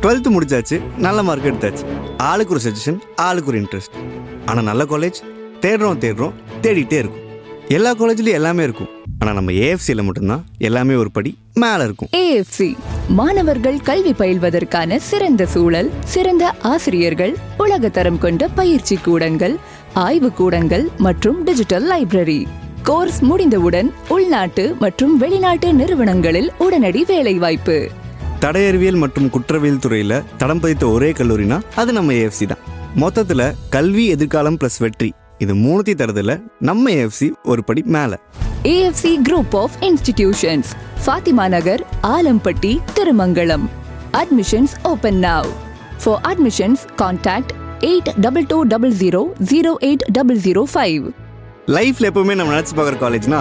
12th முடிச்சாச்சு, நல்ல mark எடுத்தாச்சு. ஆளுக்கு ஒரு சஜஷன், ஆளுக்கு ஒரு இன்ட்ரெஸ்ட். ஆனால் நல்ல காலேஜ் தேடுறோம் தேடிட்டே இருக்கும். எல்லா காலேஜ்லையும் எல்லாமே இருக்கும். ஆனால் நம்ம ஏஎஃப்சியில் மட்டும்தான் எல்லாமே ஒரு படி மேலே இருக்கும். ஏஎஃப்சி மாணவர்கள் கல்வி பயில்வதற்கான சிறந்த சூழல், சிறந்த ஆசிரியர்கள், உலகத்தரம் கொண்ட பயிற்சி கூடங்கள், ஆய்வு கூடங்கள் மற்றும் டிஜிட்டல் லைப்ரரி. கோர்ஸ் முடிந்தவுடன் உள்நாட்டு மற்றும் வெளிநாட்டு நிறுவனங்களில் உடனடி வேலை வாய்ப்பு. தடயறிவியல் மற்றும் குற்றவியல் துறையில் தடம் பதித்த ஒரே கல்லூரினா அது நம்ம ஏஎஃப்சி தான். மொத்தத்தில் கல்வி, எதிர்காலம் ப்ளஸ் வெற்றி, இது மூணுத்தையும் தரதில் நம்ம ஏஎஃப்சி ஒரு படி மேலே. AFC group of institutions, Fathima Nagar, Alampatti, Thirumangalam. Admissions open now. For admissions, contact 8220 08005. லைஃப்ல எப்பவுமே நம்ம நினைச்சு பார்க்குற காலேஜ்னா